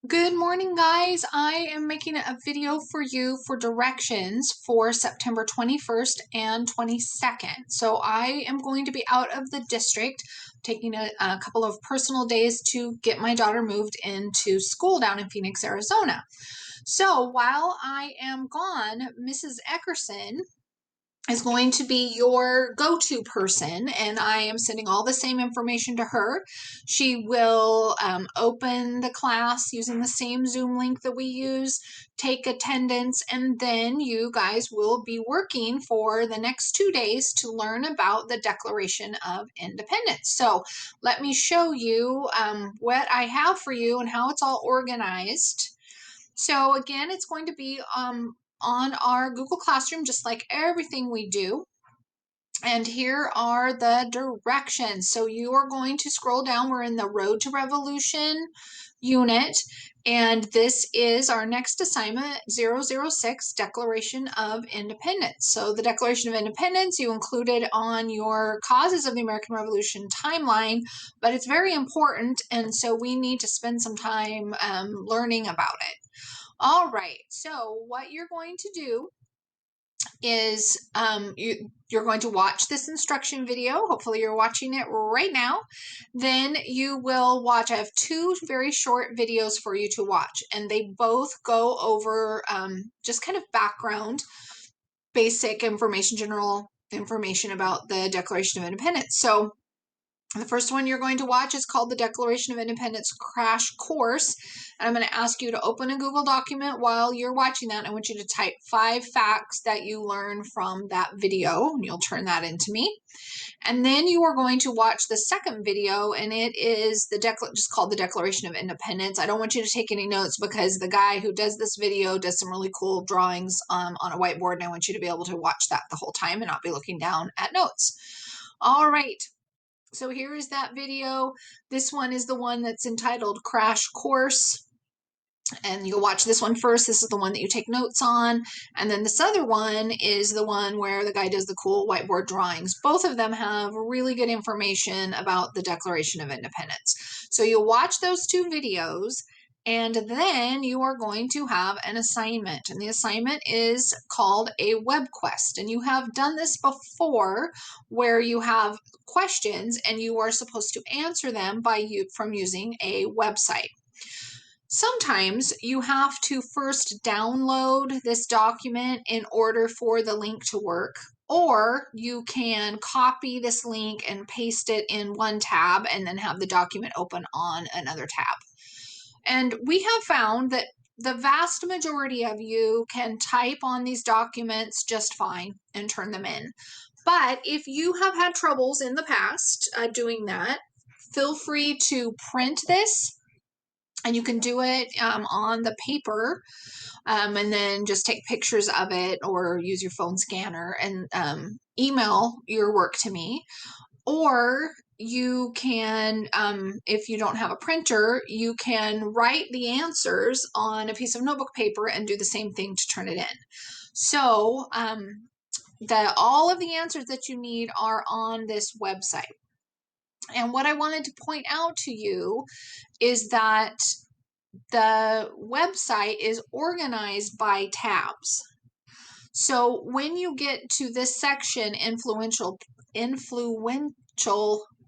Good morning, guys. I am making a video for you for directions for September 21st and 22nd. So I am going to be out of the district, taking a couple of personal days to get my daughter moved into school down in Phoenix, Arizona. So while I am gone, Mrs. Eckerson is going to be your go-to person, and I am sending all the same information to her. She will open the class using the same Zoom link that we use, take attendance, and then you guys will be working for the next 2 days to learn about the Declaration of Independence. So let me show you what I have for you and how it's all organized. So again, it's going to be on our Google Classroom, just like everything we do. And here are the directions. So you are going to scroll down. We're in the Road to Revolution unit. And this is our next assignment, 006, Declaration of Independence. So the Declaration of Independence, you included on your Causes of the American Revolution timeline, but it's very important. And so we need to spend some time learning about it. All right, so what you're going to do is you're going to watch this instruction video. Hopefully you're watching it right now. Then you will watch, I have two very short videos for you to watch, and they both go over just kind of background, basic information, general information about the Declaration of Independence. So the first one you're going to watch is called the Declaration of Independence Crash Course. And I'm going to ask you to open a Google document while you're watching that. I want you to type 5 facts that you learned from that video, and you'll turn that into me. And then you are going to watch the second video, and it is just called the Declaration of Independence. I don't want you to take any notes because the guy who does this video does some really cool drawings on a whiteboard, and I want you to be able to watch that the whole time and not be looking down at notes. All right. So here is that video. This one is the one that's entitled Crash Course. And you'll watch this one first. This is the one that you take notes on. And then this other one is the one where the guy does the cool whiteboard drawings. Both of them have really good information about the Declaration of Independence. So you'll watch those two videos, and then you are going to have an assignment. And the assignment is called a web quest. And you have done this before, where you have questions and you are supposed to answer them from using a website. Sometimes you have to first download this document in order for the link to work, or you can copy this link and paste it in one tab and then have the document open on another tab. And we have found that the vast majority of you can type on these documents just fine and turn them in. But if you have had troubles in the past doing that, feel free to print this, and you can do it on the paper, and then just take pictures of it or use your phone scanner and email your work to me. Or you can, if you don't have a printer, you can write the answers on a piece of notebook paper and do the same thing to turn it in. So all of the answers that you need are on this website. And what I wanted to point out to you is that the website is organized by tabs. So when you get to this section, influential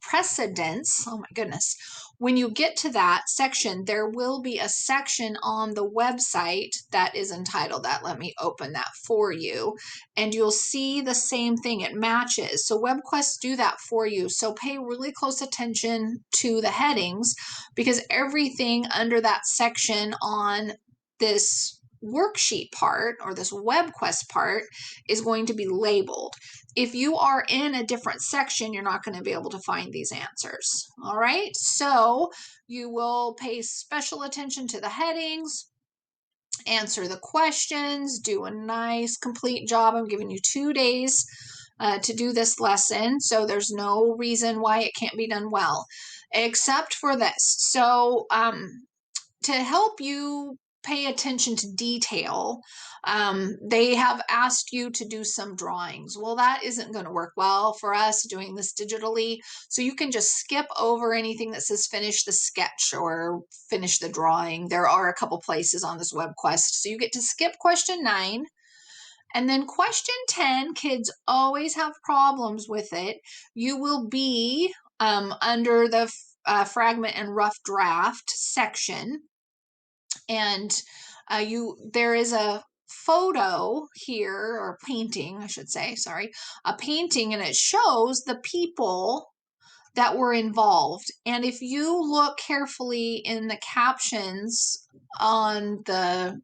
precedents, oh my goodness, when you get to that section, there will be a section on the website that is entitled that. Let me open that for you, and you'll see the same thing. It matches. So WebQuest do that for you. So pay really close attention to the headings, because everything under that section on this worksheet part or this WebQuest part is going to be labeled. If you are in a different section, you're not going to be able to find these answers. All right, so you will pay special attention to the headings, answer the questions, do a nice complete job. I'm giving you 2 days to do this lesson, so there's no reason why it can't be done well, except for this. So to help you pay attention to detail, they have asked you to do some drawings. Well, that isn't going to work well for us doing this digitally. So you can just skip over anything that says finish the sketch or finish the drawing. There are a couple places on this web quest. So you get to skip question 9. And then question 10, kids always have problems with it. You will be under the fragment and rough draft section. And there is a photo here, or painting, I should say, sorry, a painting, and it shows the people that were involved. And if you look carefully in the captions on the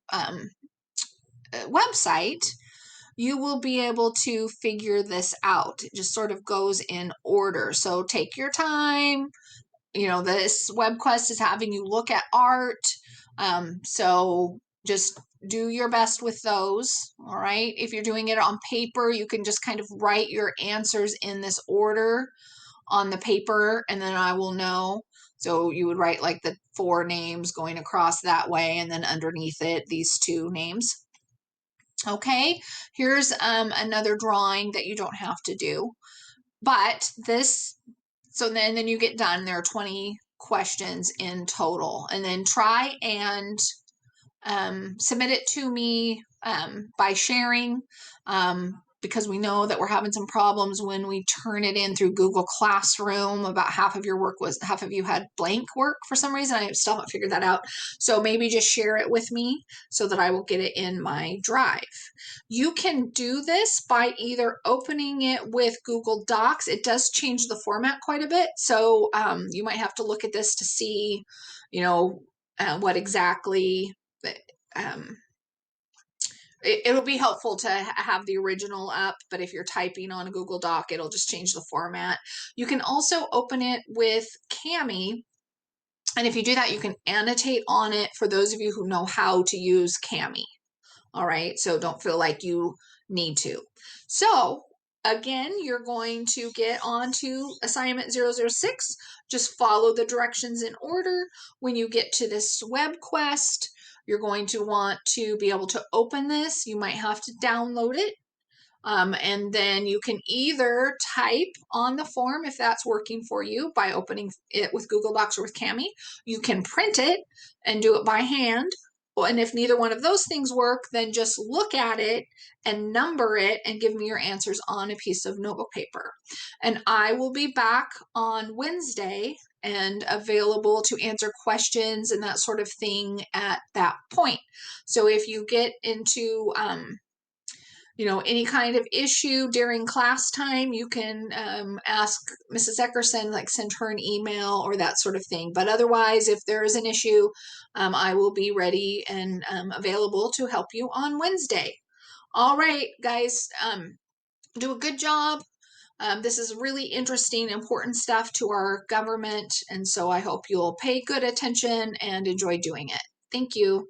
website, you will be able to figure this out. It just sort of goes in order. So take your time. This web quest is having you look at art. So just do your best with those. All right. If you're doing it on paper, you can just kind of write your answers in this order on the paper, and then I will know. So you would write like the 4 names going across that way, and then underneath it, these 2 names. Okay, here's another drawing that you don't have to do. But so then you get done. There are 20 questions in total. And then try and submit it to me by sharing, because we know that we're having some problems when we turn it in through Google Classroom. About half of you had blank work for some reason. I still haven't figured that out. So maybe just share it with me so that I will get it in my drive. You can do this by either opening it with Google Docs. It does change the format quite a bit. So you might have to look at this to see, what exactly it'll be helpful to have the original up, but if you're typing on a Google Doc, it'll just change the format. You can also open it with Kami, and if you do that, you can annotate on it for those of you who know how to use Kami. All right, so don't feel like you need to. So again, you're going to get on to assignment 006. Just follow the directions in order. When you get to this web quest, you're going to want to be able to open this. You might have to download it. And then you can either type on the form if that's working for you by opening it with Google Docs or with Kami. You can print it and do it by hand. And if neither one of those things work, then just look at it and number it and give me your answers on a piece of notebook paper. And I will be back on Wednesday and available to answer questions and that sort of thing at that point. So if you get into any kind of issue during class time, you can ask Mrs. Eckerson, like send her an email or that sort of thing. But otherwise, if there is an issue, I will be ready and available to help you on Wednesday. All right, guys, do a good job. This is really interesting, important stuff to our government, and so I hope you'll pay good attention and enjoy doing it. Thank you.